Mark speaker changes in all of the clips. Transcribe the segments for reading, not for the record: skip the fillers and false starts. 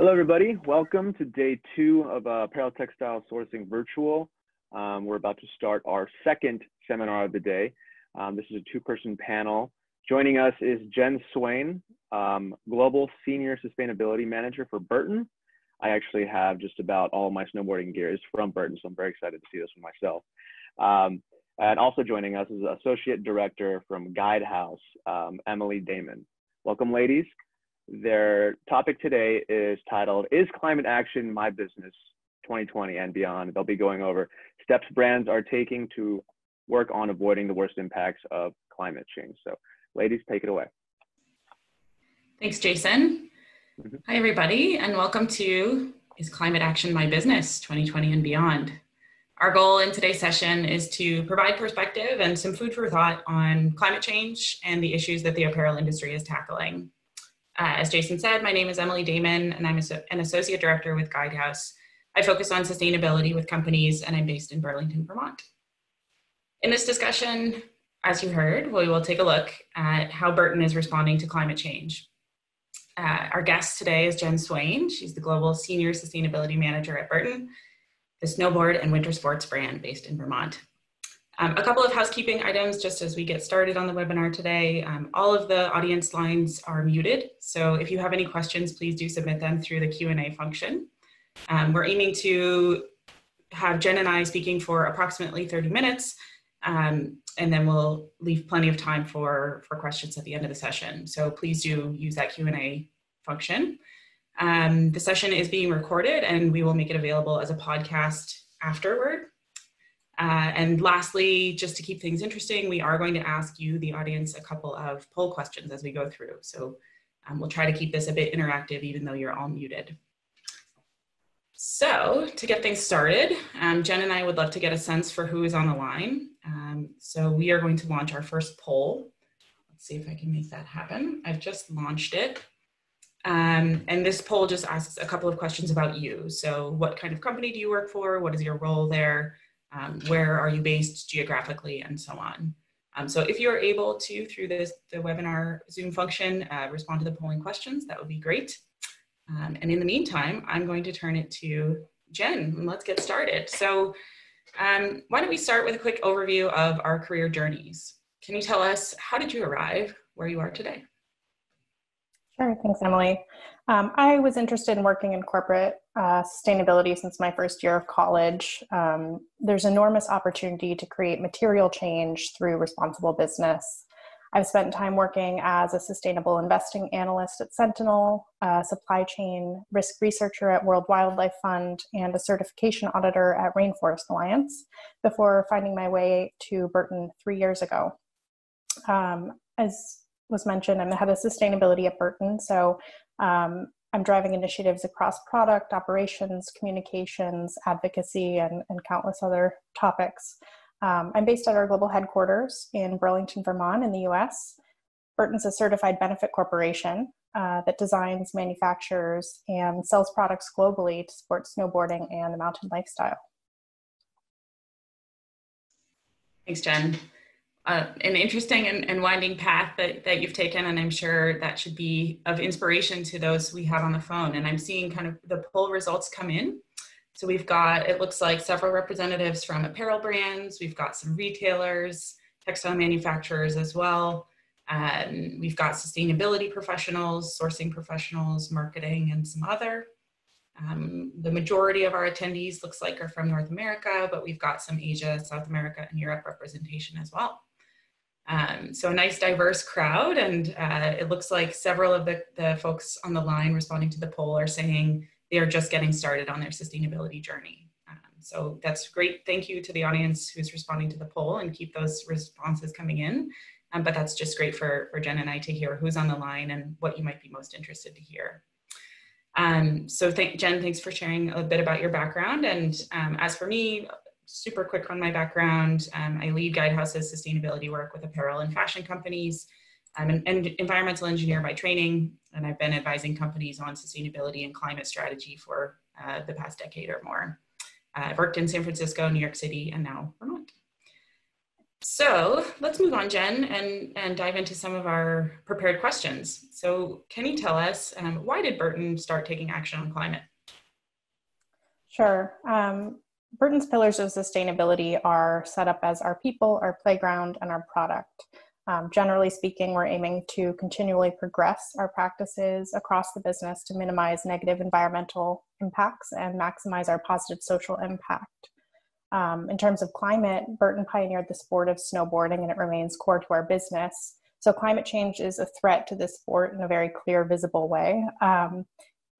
Speaker 1: Hello, everybody. Welcome to day 2 of Apparel Textile Sourcing Virtual. We're about to start our second seminar of the day. This is a two-person panel. Joining us is Jenn Swain, Global Senior Sustainability Manager for Burton. I actually have just about all my snowboarding gear is from Burton, so I'm very excited to see this one myself. And also joining us is Associate Director from Guidehouse, Emily Damon. Welcome, ladies. Their topic today is titled, Is Climate Action My Business 2020 and Beyond? They'll be going over steps brands are taking to work on avoiding the worst impacts of climate change. So ladies, take it away.
Speaker 2: Thanks, Jason. Hi, everybody, and welcome to Is Climate Action My Business 2020 and Beyond? Our goal in today's session is to provide perspective and some food for thought on climate change and the issues that the apparel industry is tackling. As Jason said, my name is Emily Damon, and I'm an Associate Director with Guidehouse. I focus on sustainability with companies, and I'm based in Burlington, Vermont. In this discussion, as you heard, we will take a look at how Burton is responding to climate change. Our guest today is Jenn Swain. She's the Global Senior Sustainability Manager at Burton, the snowboard and winter sports brand based in Vermont. A couple of housekeeping items just as we get started on the webinar today. All of the audience lines are muted, so if you have any questions, please do submit them through the Q&A function. We're aiming to have Jenn and I speaking for approximately 30 minutes, and then we'll leave plenty of time for questions at the end of the session. So please do use that Q&A function. The session is being recorded, and we will make it available as a podcast afterward. And lastly, just to keep things interesting, we are going to ask you, the audience, a couple of poll questions as we go through. So we'll try to keep this a bit interactive, even though you're all muted. So to get things started, Jenn and I would love to get a sense for who is on the line. So we are going to launch our first poll. Let's see if I can make that happen. I've just launched it. And this poll just asks a couple of questions about you. So what kind of company do you work for? What is your role there? Where are you based geographically, and so on. So if you're able to, through the webinar Zoom function, respond to the polling questions, that would be great. And in the meantime, I'm going to turn it to Jenn, and let's get started. So why don't we start with a quick overview of our career journeys. Can you tell us, how did you arrive where you are today?
Speaker 3: Sure, thanks, Emily. I was interested in working in corporate sustainability since my first year of college. There's enormous opportunity to create material change through responsible business. I've spent time working as a sustainable investing analyst at Sentinel, a supply chain risk researcher at World Wildlife Fund, and a certification auditor at Rainforest Alliance before finding my way to Burton 3 years ago. As was mentioned, I'm the head of sustainability at Burton, so I'm driving initiatives across product, operations, communications, advocacy, and countless other topics. I'm based at our global headquarters in Burlington, Vermont in the US. Burton's a certified benefit corporation that designs, manufactures, and sells products globally to support snowboarding and the mountain lifestyle.
Speaker 2: Thanks, Jenn. An interesting and winding path that you've taken, and I'm sure that should be of inspiration to those we have on the phone. And I'm seeing kind of the poll results come in. So we've got, it looks like, several representatives from apparel brands. We've got some retailers, textile manufacturers as well. We've got sustainability professionals, sourcing professionals, marketing, and some other. The majority of our attendees looks like are from North America, but we've got some Asia, South America, and Europe representation as well. So a nice diverse crowd, and it looks like several of the folks on the line responding to the poll are saying they are just getting started on their sustainability journey. So that's great. Thank you to the audience who's responding to the poll, and keep those responses coming in. But that's just great for Jenn and I to hear who's on the line and what you might be most interested to hear. So Jenn, thanks for sharing a bit about your background. And as for me, super quick on my background. I lead Guidehouse's sustainability work with apparel and fashion companies. I'm an environmental engineer by training, and I've been advising companies on sustainability and climate strategy for the past decade or more. I've worked in San Francisco, New York City, and now Vermont. So let's move on, Jen, and dive into some of our prepared questions. So can you tell us, why did Burton start taking action on climate?
Speaker 3: Sure. Burton's pillars of sustainability are set up as our people, our playground, and our product. Generally speaking, we're aiming to continually progress our practices across the business to minimize negative environmental impacts and maximize our positive social impact. In terms of climate, Burton pioneered the sport of snowboarding, and it remains core to our business. So climate change is a threat to this sport in a very clear, visible way.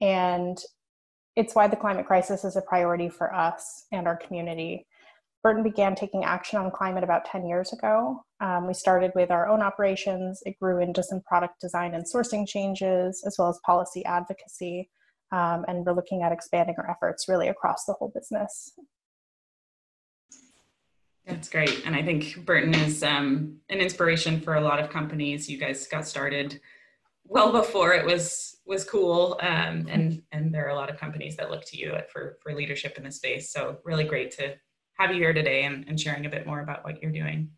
Speaker 3: And it's why the climate crisis is a priority for us and our community. Burton began taking action on climate about 10 years ago. We started with our own operations. It grew into some product design and sourcing changes, as well as policy advocacy. And we're looking at expanding our efforts really across the whole business.
Speaker 2: That's great. And I think Burton is an inspiration for a lot of companies. You guys got started well before it was cool. And there are a lot of companies that look to you for leadership in this space. So really great to have you here today and sharing a bit more about what you're doing.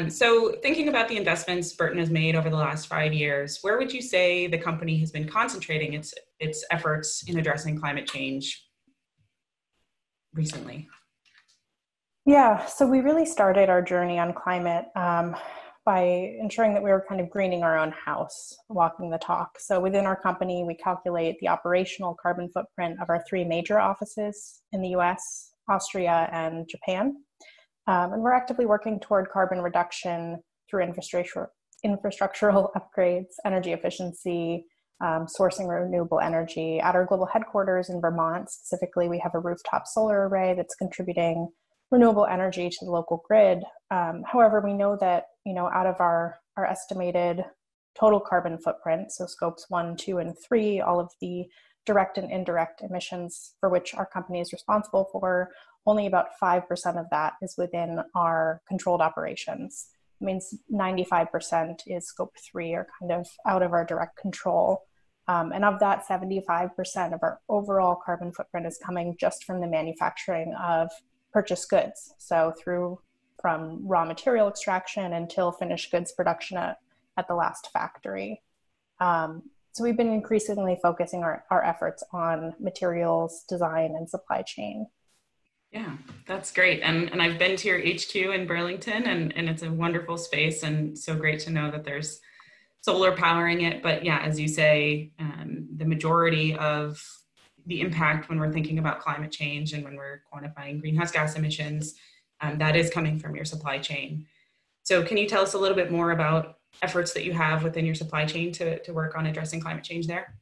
Speaker 2: So thinking about the investments Burton has made over the last 5 years, where would you say the company has been concentrating its efforts in addressing climate change recently?
Speaker 3: Yeah, so we really started our journey on climate by ensuring that we were kind of greening our own house, walking the talk. So within our company, we calculate the operational carbon footprint of our 3 major offices in the US, Austria, and Japan. And we're actively working toward carbon reduction through infrastructural upgrades, energy efficiency, sourcing renewable energy. At our global headquarters in Vermont, specifically, we have a rooftop solar array that's contributing renewable energy to the local grid. However, we know that, out of our estimated total carbon footprint, so scopes 1, 2, and 3, all of the direct and indirect emissions for which our company is responsible for, only about 5% of that is within our controlled operations. It means 95% is scope 3, or kind of out of our direct control. And of that, 75% of our overall carbon footprint is coming just from the manufacturing of purchased goods. So from raw material extraction until finished goods production at the last factory. So we've been increasingly focusing our efforts on materials, design, and supply chain.
Speaker 2: Yeah, that's great. And I've been to your HQ in Burlington, and it's a wonderful space, and so great to know that there's solar powering it. But yeah, as you say, the majority of the impact when we're thinking about climate change and when we're quantifying greenhouse gas emissions, that is coming from your supply chain. So can you tell us a little bit more about efforts that you have within your supply chain to work on addressing climate change there?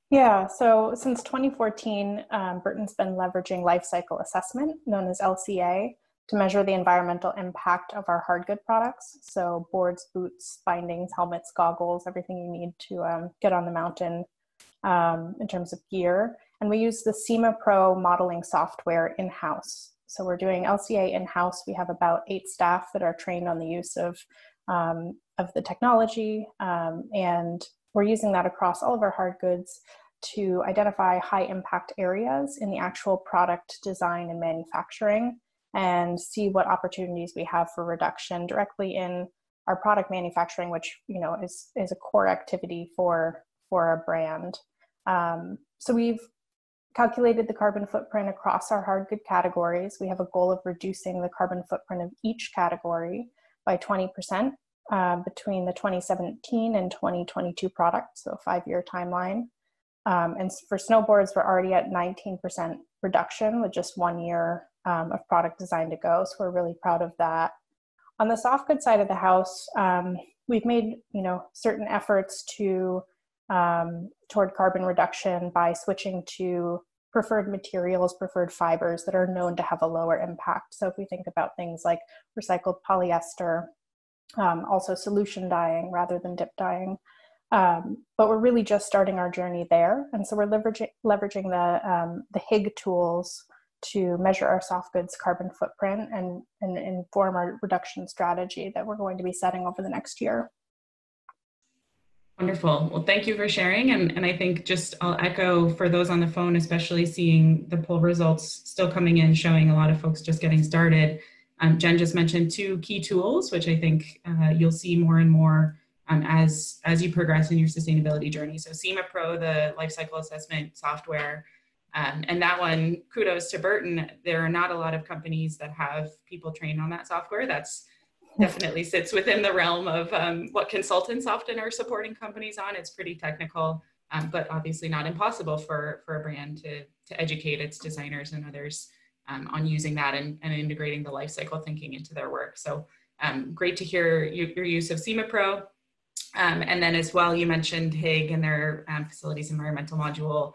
Speaker 3: Yeah, so since 2014, Burton's been leveraging life cycle assessment, known as LCA, to measure the environmental impact of our hard good products. So boards, boots, bindings, helmets, goggles, everything you need to get on the mountain in terms of gear. And we use the SEMA Pro modeling software in-house. So we're doing LCA in-house. We have about 8 staff that are trained on the use of the technology. And we're using that across all of our hard goods to identify high impact areas in the actual product design and manufacturing, and see what opportunities we have for reduction directly in our product manufacturing, which is a core activity for our brand. So we've calculated the carbon footprint across our hard good categories. We have a goal of reducing the carbon footprint of each category by 20% between the 2017 and 2022 products, so a 5-year timeline. And for snowboards, we're already at 19% reduction with just 1 year of product design to go. So we're really proud of that. On the soft goods side of the house, we've made certain efforts toward carbon reduction by switching to preferred materials, preferred fibers that are known to have a lower impact. So if we think about things like recycled polyester, also solution dyeing rather than dip dyeing. But we're really just starting our journey there. And so we're leveraging the HIG tools to measure our soft goods carbon footprint and inform our reduction strategy that we're going to be setting over the next year.
Speaker 2: Wonderful. Well, thank you for sharing. And I think I'll echo for those on the phone, especially seeing the poll results still coming in, showing a lot of folks just getting started. Jenn just mentioned two key tools, which I think you'll see more and more as you progress in your sustainability journey. So SEMA Pro, the life cycle assessment software, and that one, kudos to Burton. There are not a lot of companies that have people trained on that software. That's definitely sits within the realm of what consultants often are supporting companies on. It's pretty technical, but obviously not impossible for a brand to educate its designers and others on using that and integrating the life cycle thinking into their work. So great to hear your use of SEMA Pro. And then as well, you mentioned HIG and their facilities environmental module.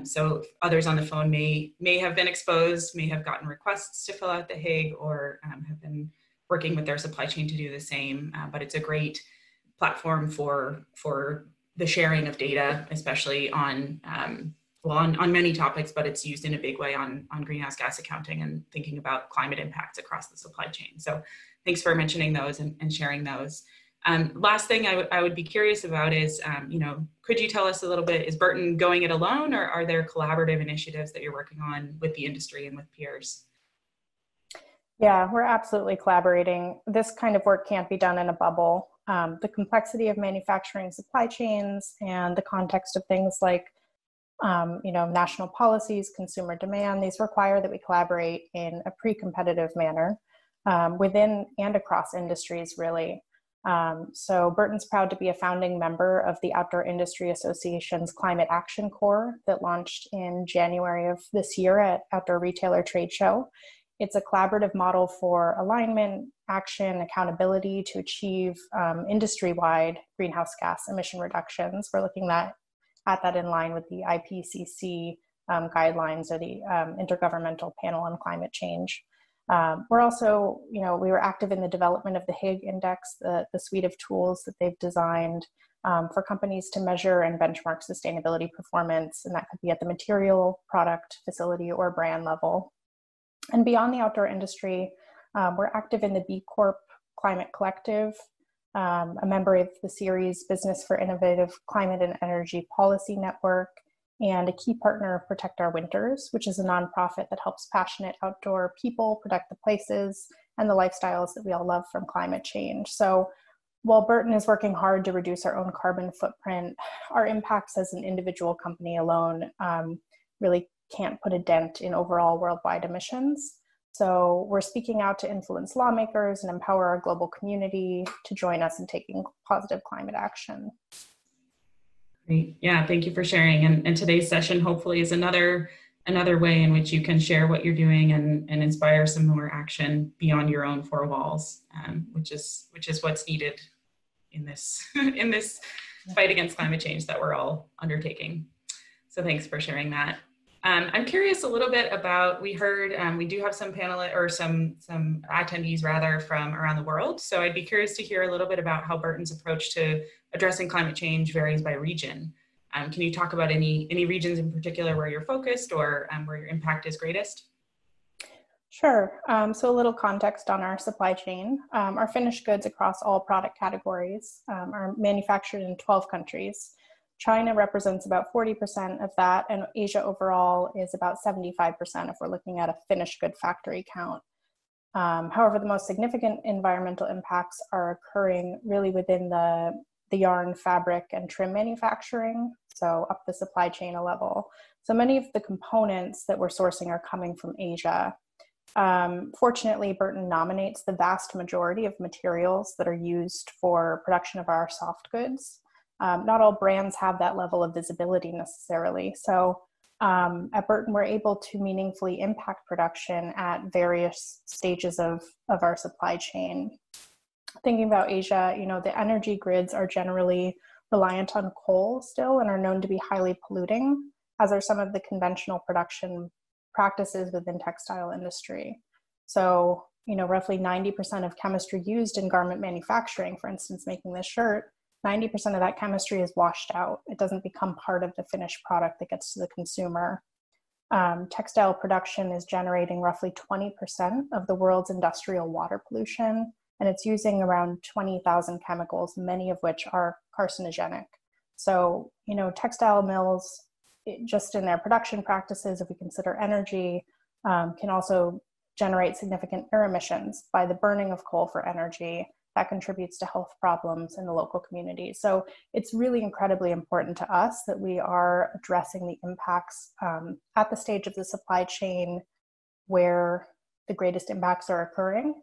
Speaker 2: So others on the phone may have been exposed, may have gotten requests to fill out the HIG, or have been working with their supply chain to do the same. But it's a great platform for the sharing of data, especially on many topics, but it's used in a big way on greenhouse gas accounting and thinking about climate impacts across the supply chain. So thanks for mentioning those and sharing those. Last thing I would be curious about is, could you tell us a little bit, is Burton going it alone, or are there collaborative initiatives that you're working on with the industry and with peers?
Speaker 3: Yeah, we're absolutely collaborating. This kind of work can't be done in a bubble. The complexity of manufacturing supply chains and the context of things like, national policies, consumer demand, these require that we collaborate in a pre-competitive manner within and across industries, really. So Burton's proud to be a founding member of the Outdoor Industry Association's Climate Action Corps that launched in January of this year at Outdoor Retailer Tradeshow. It's a collaborative model for alignment, action, accountability to achieve industry-wide greenhouse gas emission reductions. We're looking at that in line with the IPCC guidelines, or the Intergovernmental Panel on Climate Change. We're also, we were active in the development of the HIG Index, the suite of tools that they've designed for companies to measure and benchmark sustainability performance, and that could be at the material, product, facility, or brand level. And beyond the outdoor industry, we're active in the B Corp Climate Collective, a member of the series Business for Innovative Climate and Energy Policy Network, and a key partner of Protect Our Winters, which is a nonprofit that helps passionate outdoor people protect the places and the lifestyles that we all love from climate change. So while Burton is working hard to reduce our own carbon footprint, our impacts as an individual company alone really can't put a dent in overall worldwide emissions. So we're speaking out to influence lawmakers and empower our global community to join us in taking positive climate action.
Speaker 2: Great. Yeah, thank you for sharing. And today's session hopefully is another way in which you can share what you're doing and inspire some more action beyond your own four walls, which is what's needed in this in this fight against climate change that we're all undertaking. So thanks for sharing that. I'm curious a little bit about, we heard we do have some some attendees rather from around the world. So I'd be curious to hear a little bit about how Burton's approach to addressing climate change varies by region. Can you talk about any regions in particular where you're focused, or where your impact is greatest?
Speaker 3: Sure. So a little context on our supply chain. Our finished goods across all product categories are manufactured in 12 countries. China represents about 40% of that, and Asia overall is about 75% if we're looking at a finished good factory count. However, the most significant environmental impacts are occurring really within the yarn, fabric, and trim manufacturing, so up the supply chain a level. So many of the components that we're sourcing are coming from Asia. Fortunately, Burton nominates the vast majority of materials that are used for production of our soft goods. Not all brands have that level of visibility necessarily. So at Burton, we're able to meaningfully impact production at various stages of our supply chain. Thinking about Asia, the energy grids are generally reliant on coal still and are known to be highly polluting, as are some of the conventional production practices within textile industry. So, roughly 90% of chemistry used in garment manufacturing, for instance, making this shirt, 90% of that chemistry is washed out. It doesn't become part of the finished product that gets to the consumer. Textile production is generating roughly 20% of the world's industrial water pollution, and it's using around 20,000 chemicals, many of which are carcinogenic. So, textile mills, just in their production practices, if we consider energy, can also generate significant air emissions by the burning of coal for energy that contributes to health problems in the local community. So it's really incredibly important to us that we are addressing the impacts at the stage of the supply chain where the greatest impacts are occurring.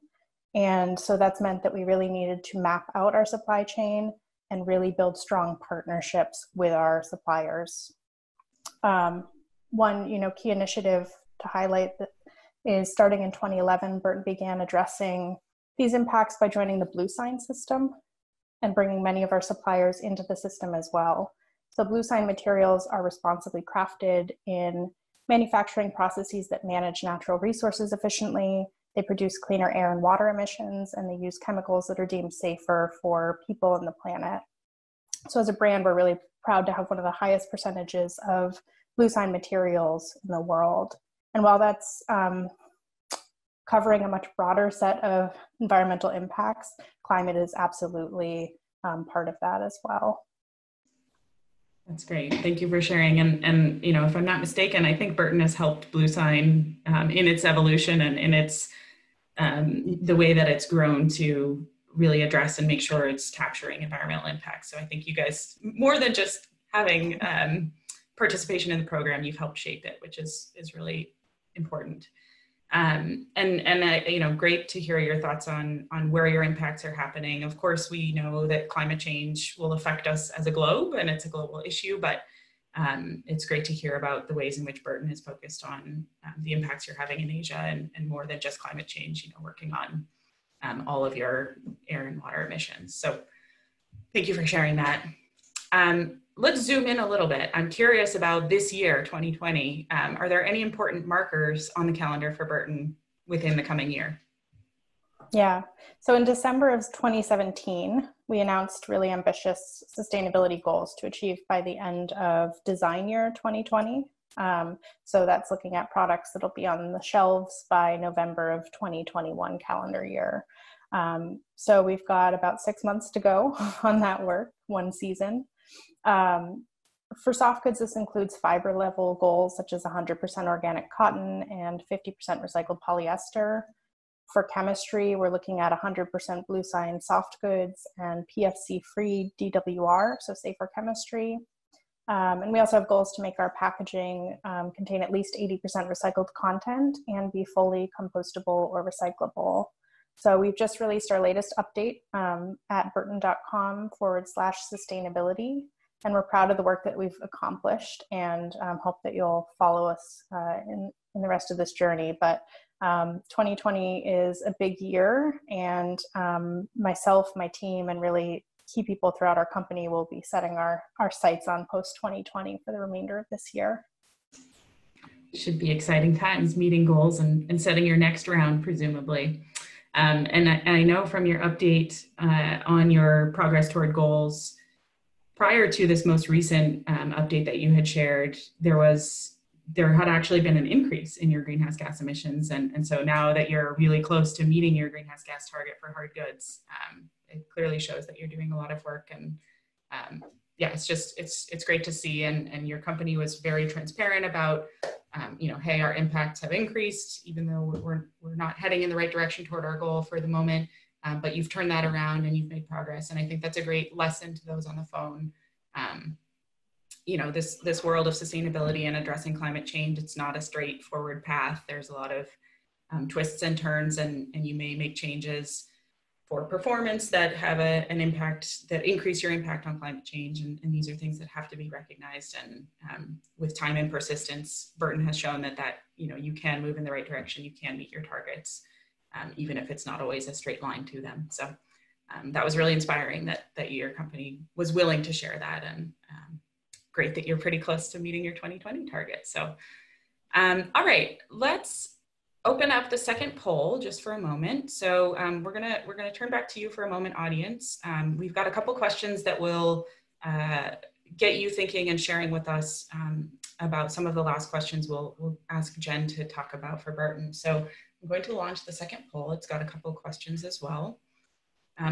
Speaker 3: And so that's meant that we really needed to map out our supply chain and really build strong partnerships with our suppliers. One, key initiative to highlight that is starting in 2011, Burton began addressing these impacts by joining the Blue Sign system and bringing many of our suppliers into the system as well. So Blue Sign materials are responsibly crafted in manufacturing processes that manage natural resources efficiently. They produce cleaner air and water emissions, and they use chemicals that are deemed safer for people and the planet. So as a brand, we're really proud to have one of the highest percentages of Blue Sign materials in the world. And while that's covering a much broader set of environmental impacts, climate is absolutely part of that as well.
Speaker 2: That's great. Thank you for sharing. And if I'm not mistaken, I think Burton has helped Blue Sign in its evolution and in its the way that it's grown to really address and make sure it's capturing environmental impacts. So I think you guys, more than just having participation in the program, you've helped shape it, which is really important. Great to hear your thoughts on where your impacts are happening. Of course, we know that climate change will affect us as a globe, and it's a global issue, but it's great to hear about the ways in which Burton is focused on the impacts you're having in Asia and more than just climate change, working on all of your air and water emissions. So thank you for sharing that. Let's zoom in a little bit. I'm curious about this year, 2020. Are there any important markers on the calendar for Burton within the coming year?
Speaker 3: Yeah, so in December of 2017, we announced really ambitious sustainability goals to achieve by the end of design year 2020. So that's looking at products that'll be on the shelves by November of 2021 calendar year. So we've got about 6 months to go on that work, one season. For soft goods, this includes fiber level goals such as 100% organic cotton and 50% recycled polyester. For chemistry, we're looking at 100% Blue Sign soft goods and PFC-free DWR, so safer chemistry. And we also have goals to make our packaging contain at least 80% recycled content and be fully compostable or recyclable. So we've just released our latest update at burton.com/sustainability. And we're proud of the work that we've accomplished and hope that you'll follow us in the rest of this journey. But 2020 is a big year, and myself, my team, and really key people throughout our company will be setting our sights on post-2020 for the remainder of this year.
Speaker 2: Should be exciting times, meeting goals and setting your next round, presumably. And I know from your update on your progress toward goals, prior to this most recent update that you had shared, there had actually been an increase in your greenhouse gas emissions. And so now that you're really close to meeting your greenhouse gas target for hard goods, it clearly shows that you're doing a lot of work. And yeah, it's great to see. And your company was very transparent about, hey, our impacts have increased, even though we're not heading in the right direction toward our goal for the moment. But you've turned that around and you've made progress. And I think that's a great lesson to those on the phone. This world of sustainability and addressing climate change, it's not a straightforward path. There's a lot of twists and turns, and you may make changes for performance that have an impact, that increase your impact on climate change. And these are things that have to be recognized. And with time and persistence, Burton has shown that you can move in the right direction, you can meet your targets. Even if it's not always a straight line to them. So that was really inspiring that your company was willing to share that, and great that you're pretty close to meeting your 2020 target. So, all right, let's open up the second poll just for a moment. So we're gonna turn back to you for a moment, audience. We've got a couple questions that will get you thinking and sharing with us about some of the last questions we'll ask Jen to talk about for Burton. So I'm going to launch the second poll. It's got a couple of questions as well.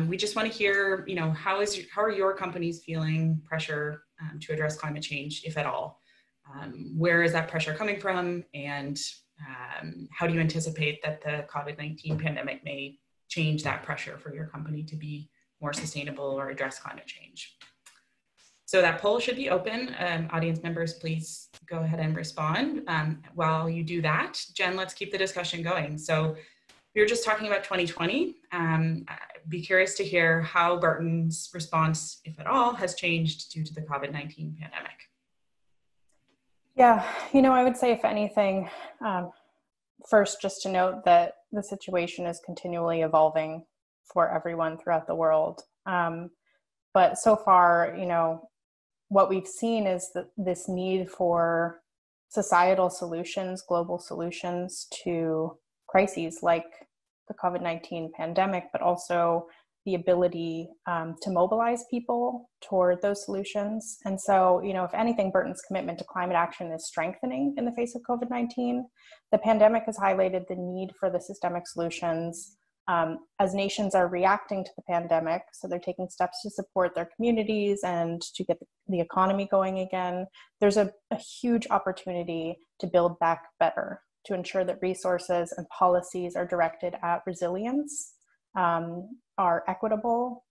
Speaker 2: We just want to hear, how are your companies feeling pressure to address climate change, if at all? Where is that pressure coming from? And How do you anticipate that the COVID-19 pandemic may change that pressure for your company to be more sustainable or address climate change? So that poll should be open. Audience members, please go ahead and respond. While you do that, Jen, let's keep the discussion going. So we were just talking about 2020. I'd be curious to hear how Burton's response, if at all, has changed due to the COVID-19 pandemic.
Speaker 3: Yeah, I would say, if anything, first, just to note that the situation is continually evolving for everyone throughout the world. But so far, what we've seen is that this need for societal solutions, global solutions to crises like the COVID-19 pandemic, but also the ability to mobilize people toward those solutions. And so, if anything, Burton's commitment to climate action is strengthening in the face of COVID-19. The pandemic has highlighted the need for the systemic solutions as nations are reacting to the pandemic. So they're taking steps to support their communities and to get the economy going again. There's a huge opportunity to build back better, to ensure that resources and policies are directed at resilience, are equitable,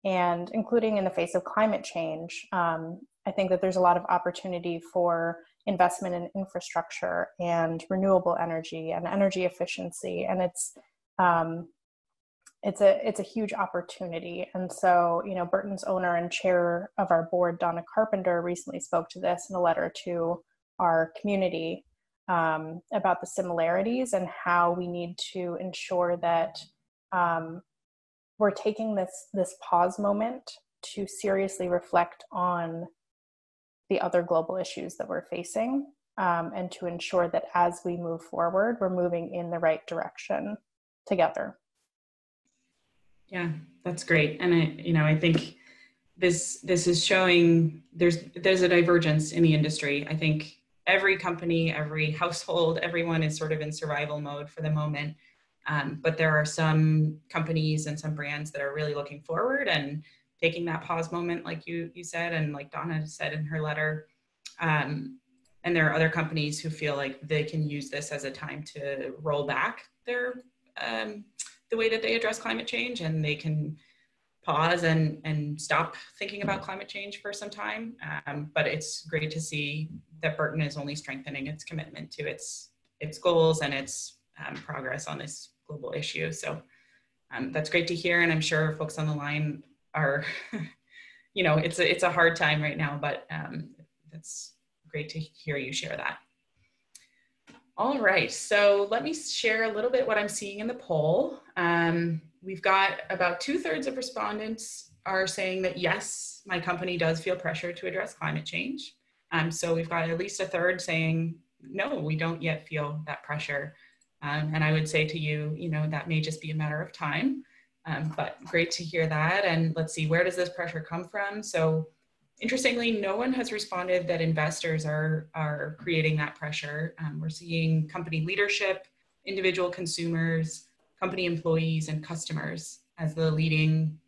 Speaker 3: and including in the face of climate change. I think that there's a lot of opportunity for investment in infrastructure and renewable energy and energy efficiency, and it's a huge opportunity. And so, Burton's owner and chair of our board, Donna Carpenter, recently spoke to this in a letter to our community about the similarities and how we need to ensure that we're taking this pause moment to seriously reflect on the other global issues that we're facing, and to ensure that as we move forward, we're moving in the right direction together.
Speaker 2: Yeah, that's great. And I think this is showing there's a divergence in the industry. I think every company, every household, everyone is sort of in survival mode for the moment. But there are some companies and some brands that are really looking forward and taking that pause moment, like you said, and like Donna said in her letter. And there are other companies who feel like they can use this as a time to roll back their the way that they address climate change, and they can pause and stop thinking about climate change for some time. But it's great to see that Burton is only strengthening its commitment to its goals and its progress on this global issue. So that's great to hear, and I'm sure folks on the line are, it's a hard time right now, but that's great to hear you share that. All right, so let me share a little bit what I'm seeing in the poll. We've got about 2/3 of respondents are saying that yes, my company does feel pressure to address climate change. So we've got at least 1/3 saying no, we don't yet feel that pressure. And I would say to you, that may just be a matter of time, but great to hear that. And let's see, where does this pressure come from? So interestingly, no one has responded that investors are creating that pressure. We're seeing company leadership, individual consumers, company employees, and customers as the leading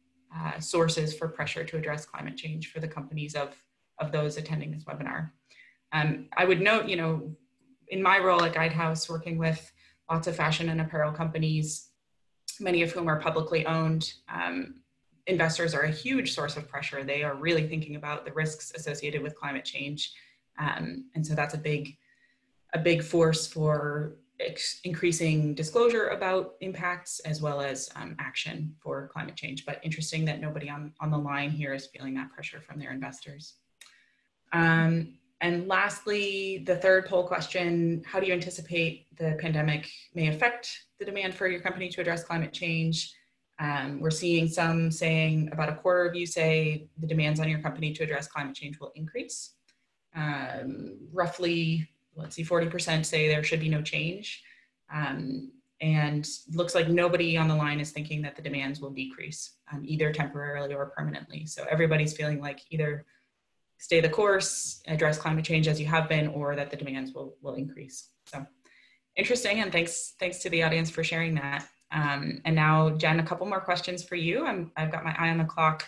Speaker 2: sources for pressure to address climate change for the companies of those attending this webinar. I would note, in my role at Guidehouse, working with lots of fashion and apparel companies, many of whom are publicly owned, investors are a huge source of pressure. They are really thinking about the risks associated with climate change. And so that's a big force for increasing disclosure about impacts as well as action for climate change. But interesting that nobody on the line here is feeling that pressure from their investors. And lastly, the third poll question, how do you anticipate the pandemic may affect the demand for your company to address climate change? We're seeing some saying, about 1/4 of you say the demands on your company to address climate change will increase. Roughly, 40% say there should be no change. And looks like nobody on the line is thinking that the demands will decrease, either temporarily or permanently. So everybody's feeling like either stay the course, address climate change as you have been, or that the demands will increase. So interesting, and thanks to the audience for sharing that. And now, Jen, a couple more questions for you. I've got my eye on the clock.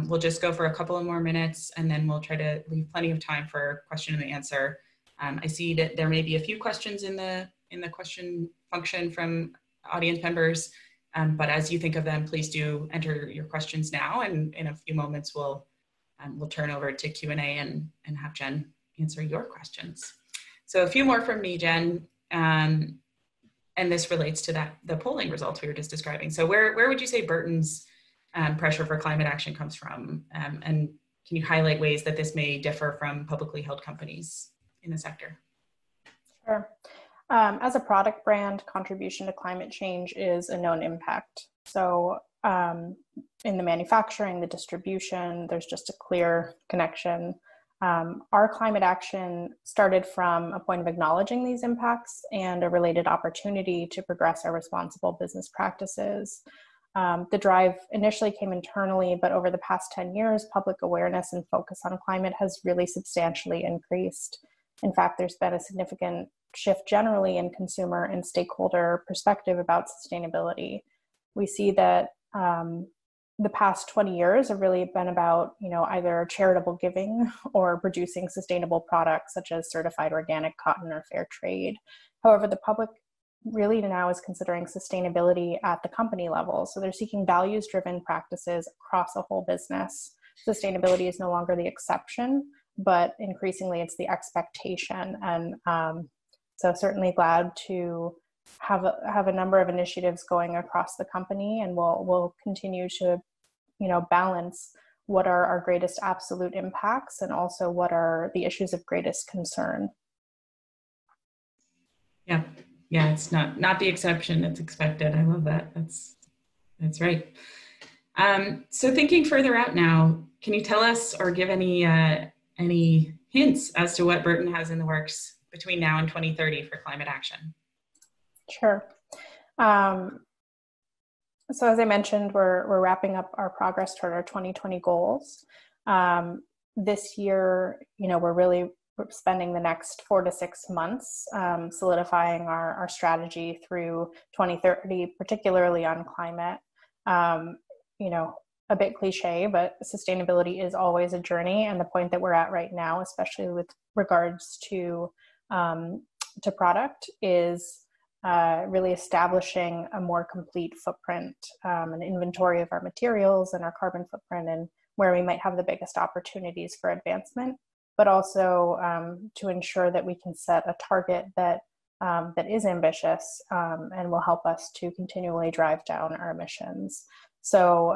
Speaker 2: We'll just go for a couple of more minutes, and then we'll try to leave plenty of time for question and answer. I see that there may be a few questions in the in the question function from audience members. But as you think of them, please do enter your questions now, and in a few moments we'll turn over to Q&A and have Jenn answer your questions. So a few more from me, Jenn, and this relates to the polling results we were just describing. So where would you say Burton's pressure for climate action comes from? And can you highlight ways that this may differ from publicly held companies in the sector?
Speaker 3: Sure. As a product brand, contribution to climate change is a known impact. So in the manufacturing, the distribution, there's just a clear connection. Our climate action started from a point of acknowledging these impacts and a related opportunity to progress our responsible business practices. The drive initially came internally, but over the past 10 years, public awareness and focus on climate has really substantially increased. In fact, there's been a significant shift generally in consumer and stakeholder perspective about sustainability. We see that the past 20 years have really been about, either charitable giving or producing sustainable products such as certified organic cotton or fair trade. However, the public really now is considering sustainability at the company level. So they're seeking values-driven practices across a whole business. Sustainability is no longer the exception, but increasingly it's the expectation. And so certainly glad to have a number of initiatives going across the company, and we'll continue to, balance what are our greatest absolute impacts and also what are the issues of greatest concern.
Speaker 2: Yeah, it's not the exception, it's expected. I love that. That's right. So thinking further out now, can you tell us or give any hints as to what Burton has in the works between now and 2030 for climate action?
Speaker 3: Sure. So as I mentioned, we're wrapping up our progress toward our 2020 goals. This year, we're spending the next 4 to 6 months solidifying our strategy through 2030, particularly on climate. A bit cliche, but sustainability is always a journey, and the point that we're at right now, especially with regards to product, is really establishing a more complete footprint, an inventory of our materials and our carbon footprint and where we might have the biggest opportunities for advancement, but also to ensure that we can set a target that is ambitious and will help us to continually drive down our emissions. So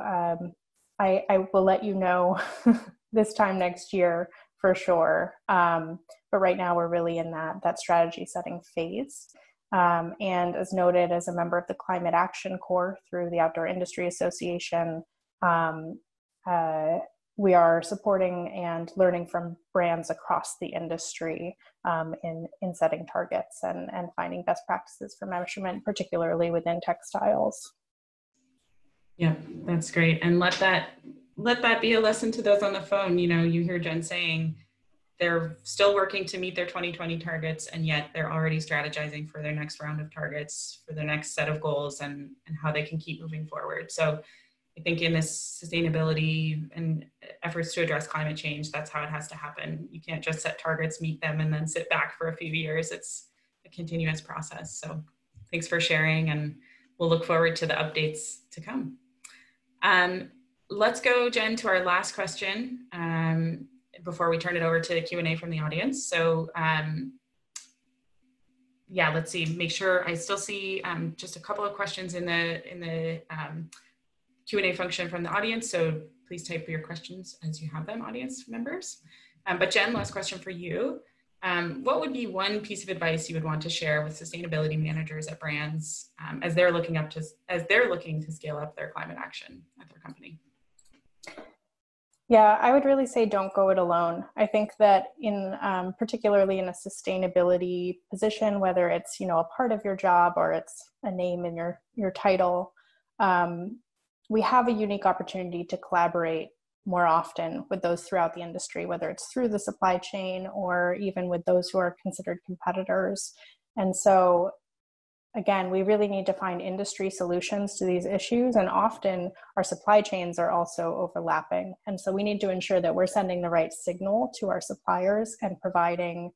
Speaker 3: I will let you know this time next year for sure. But right now we're really in that strategy setting phase. And as noted, as a member of the Climate Action Corps through the Outdoor Industry Association, we are supporting and learning from brands across the industry in setting targets and finding best practices for measurement, particularly within textiles.
Speaker 2: Yeah, that's great. And let that be a lesson to those on the phone. You hear Jenn saying they're still working to meet their 2020 targets, and yet they're already strategizing for their next round of targets, for their next set of goals, and how they can keep moving forward. So I think in this sustainability and efforts to address climate change, that's how it has to happen. You can't just set targets, meet them, and then sit back for a few years. It's a continuous process. So thanks for sharing, and we'll look forward to the updates to come. Let's go, Jenn, to our last question before we turn it over to the Q&A from the audience. So let's see, make sure I still see just a couple of questions in the Q&A function from the audience. So please type your questions as you have them, audience members. But Jenn, last question for you. What would be one piece of advice you would want to share with sustainability managers at brands as they're looking to scale up their climate action at their company?
Speaker 3: Yeah, I would really say don't go it alone. I think that particularly in a sustainability position, whether it's a part of your job or it's a name in your title, we have a unique opportunity to collaborate more often with those throughout the industry, whether it's through the supply chain or even with those who are considered competitors. And so again, we really need to find industry solutions to these issues, and often our supply chains are also overlapping. And so we need to ensure that we're sending the right signal to our suppliers and providing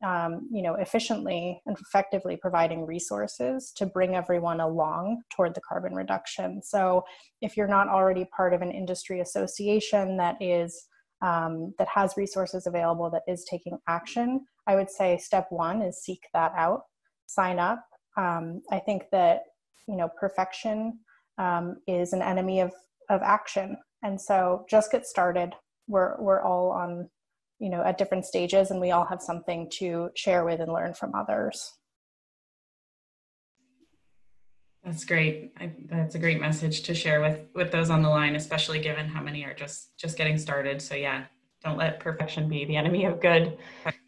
Speaker 3: efficiently and effectively providing resources to bring everyone along toward the carbon reduction. So if you're not already part of an industry association that has resources available, that is taking action, I would say step one is seek that out, sign up. I think that, perfection is an enemy of action. And so just get started. We're all on, at different stages, and we all have something to share with and learn from others.
Speaker 2: That's great. That's a great message to share with those on the line, especially given how many are just getting started. So yeah, don't let perfection be the enemy of good,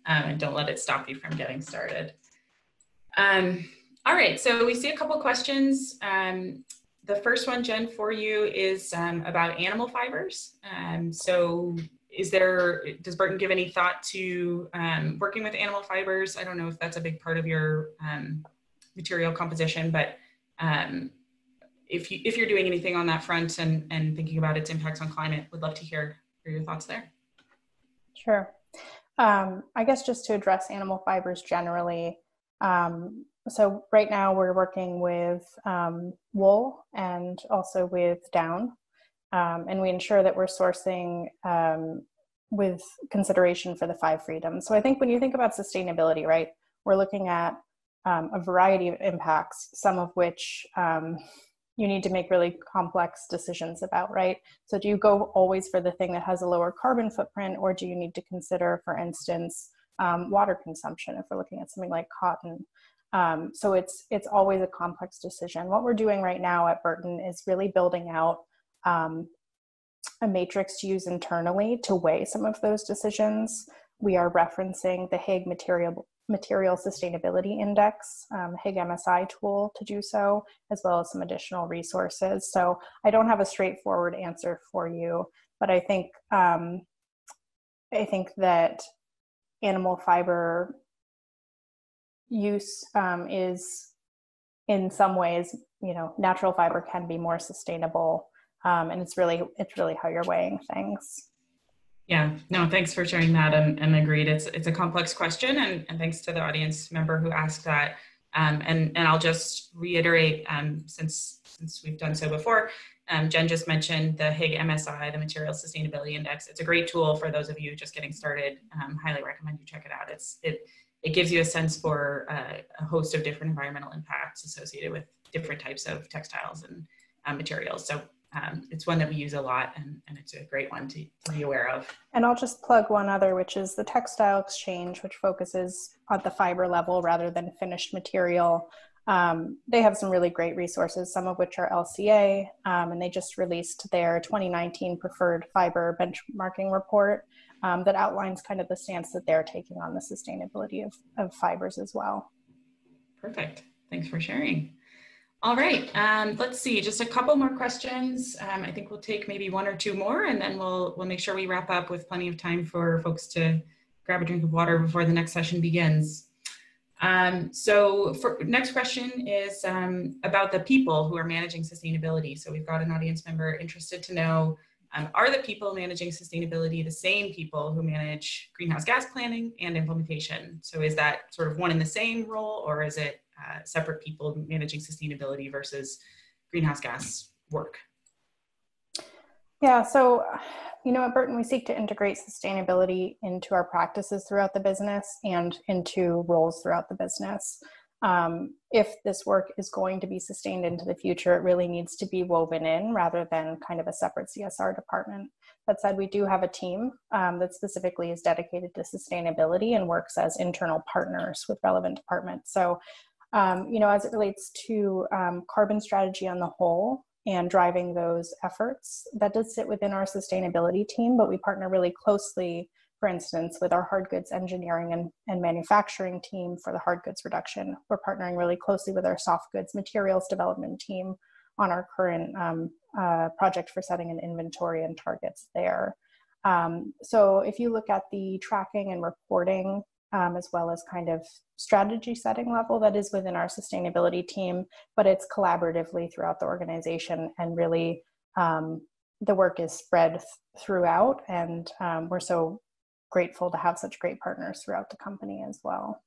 Speaker 2: and don't let it stop you from getting started. All right, so we see a couple questions. The first one, Jen, for you is about animal fibers. So does Burton give any thought to working with animal fibers? I don't know if that's a big part of your material composition, but if you're doing anything on that front and thinking about its impacts on climate, would love to hear your thoughts there.
Speaker 3: Sure. I guess just to address animal fibers generally, so right now we're working with wool and also with down, and we ensure that we're sourcing with consideration for the 5 freedoms. So I think when you think about sustainability, right, we're looking at a variety of impacts, some of which you need to make really complex decisions about, right? So do you go always for the thing that has a lower carbon footprint, or do you need to consider, for instance, water consumption if we're looking at something like cotton? So it's always a complex decision. What we're doing right now at Burton is really building out a matrix to use internally to weigh some of those decisions. We are referencing the Hague Material Sustainability Index, Hague MSI tool to do so, as well as some additional resources. So I don't have a straightforward answer for you, but I think that animal fiber use is, in some ways, natural fiber can be more sustainable, and it's really how you're weighing things.
Speaker 2: Yeah, no, thanks for sharing that, and agreed. It's a complex question, and thanks to the audience member who asked that. And I'll just reiterate, since we've done so before, Jen just mentioned the Hague MSI, the Material Sustainability Index. It's a great tool for those of you just getting started. Highly recommend you check it out. It gives you a sense for a host of different environmental impacts associated with different types of textiles and materials. So it's one that we use a lot, and it's a great one to be aware of.
Speaker 3: And I'll just plug one other, which is the Textile Exchange, which focuses at the fiber level rather than finished material. They have some really great resources, some of which are LCA, and they just released their 2019 Preferred Fiber Benchmarking Report that outlines kind of the stance that they're taking on the sustainability of fibers as well.
Speaker 2: Perfect. Thanks for sharing. All right, let's see, just a couple more questions. I think we'll take maybe one or two more, and then we'll make sure we wrap up with plenty of time for folks to grab a drink of water before the next session begins. So next question is about the people who are managing sustainability. So we've got an audience member interested to know, are the people managing sustainability the same people who manage greenhouse gas planning and implementation? So is that sort of one in the same role, or is it separate people managing sustainability versus greenhouse gas work?
Speaker 3: Yeah, so, at Burton, we seek to integrate sustainability into our practices throughout the business and into roles throughout the business. If this work is going to be sustained into the future, it really needs to be woven in rather than kind of a separate CSR department. That said, we do have a team that specifically is dedicated to sustainability and works as internal partners with relevant departments. So, as it relates to carbon strategy on the whole and driving those efforts, that does sit within our sustainability team, but we partner really closely, for instance, with our hard goods engineering and manufacturing team for the hard goods reduction. We're partnering really closely with our soft goods materials development team on our current project for setting an inventory and targets there. So if you look at the tracking and reporting, as well as kind of strategy setting level, that is within our sustainability team, but it's collaboratively throughout the organization, and really the work is spread throughout, and we're so grateful to have such great partners throughout the company as well.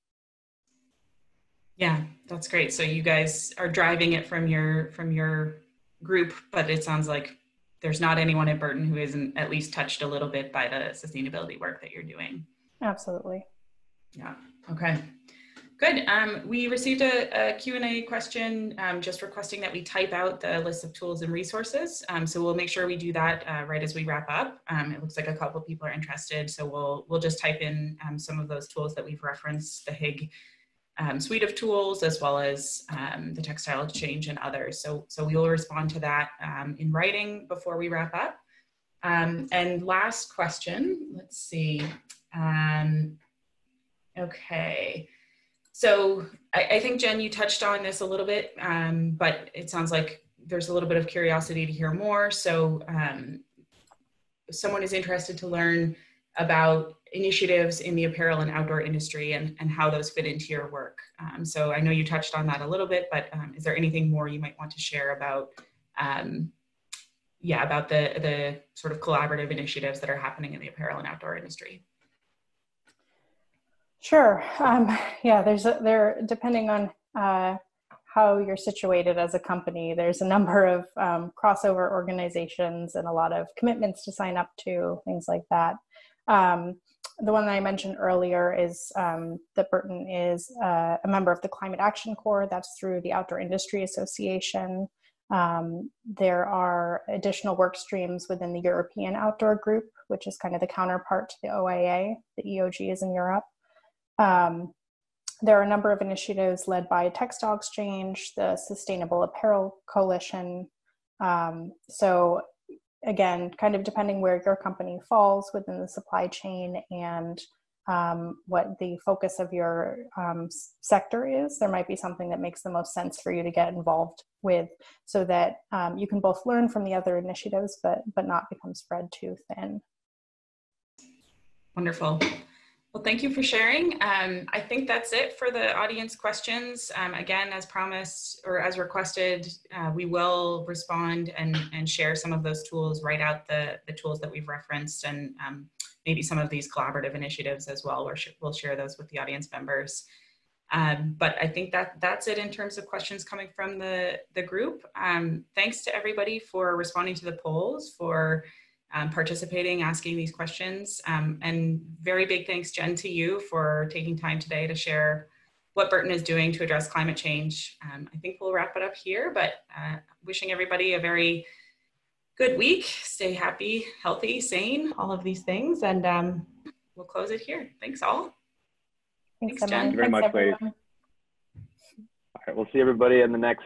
Speaker 2: Yeah, that's great. So you guys are driving it from your group, but it sounds like there's not anyone at Burton who isn't at least touched a little bit by the sustainability work that you're doing.
Speaker 3: Absolutely.
Speaker 2: Yeah. Okay. Good. We received a Q&A question just requesting that we type out the list of tools and resources. So we'll make sure we do that right as we wrap up. It looks like a couple of people are interested, so we'll just type in some of those tools that we've referenced, the HIG suite of tools, as well as the Textile Exchange and others. So we will respond to that in writing before we wrap up. And last question, let's see. Okay. So I think, Jen, you touched on this a little bit, but it sounds like there's a little bit of curiosity to hear more. So someone is interested to learn about initiatives in the apparel and outdoor industry and how those fit into your work. So I know you touched on that a little bit, but is there anything more you might want to share about, about the sort of collaborative initiatives that are happening in the apparel and outdoor industry?
Speaker 3: Sure. Depending on how you're situated as a company, there's a number of crossover organizations and a lot of commitments to sign up to, things like that. The one that I mentioned earlier is that Burton is a member of the Climate Action Corps. That's through the Outdoor Industry Association. There are additional work streams within the European Outdoor Group, which is kind of the counterpart to the OIA. The EOG is in Europe. There are a number of initiatives led by Textile Exchange, the Sustainable Apparel Coalition. So again, kind of depending where your company falls within the supply chain and what the focus of your sector is, there might be something that makes the most sense for you to get involved with, so that you can both learn from the other initiatives, but not become spread too thin.
Speaker 2: Wonderful. Well, thank you for sharing. I think that's it for the audience questions. Again, as promised or as requested, we will respond and share some of those tools, write out the tools that we've referenced, and maybe some of these collaborative initiatives as well, where we'll share those with the audience members. But I think that's it in terms of questions coming from the group. Thanks to everybody for responding to the polls, for participating, asking these questions. And very big thanks, Jen, to you for taking time today to share what Burton is doing to address climate change. I think we'll wrap it up here, but wishing everybody a very good week. Stay happy, healthy, sane, all of these things. And we'll close it here. Thanks all.
Speaker 3: Thanks,
Speaker 2: Jen.
Speaker 1: Thank you very much, ladies. All right, we'll see everybody in the next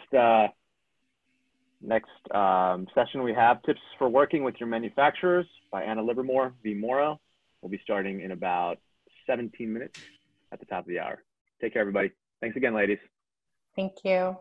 Speaker 1: session. We have Tips for Working with Your Manufacturers by Anna Livermore v. Mora. We'll be starting in about 17 minutes at the top of the hour. Take care, everybody. Thanks again, ladies.
Speaker 3: Thank you.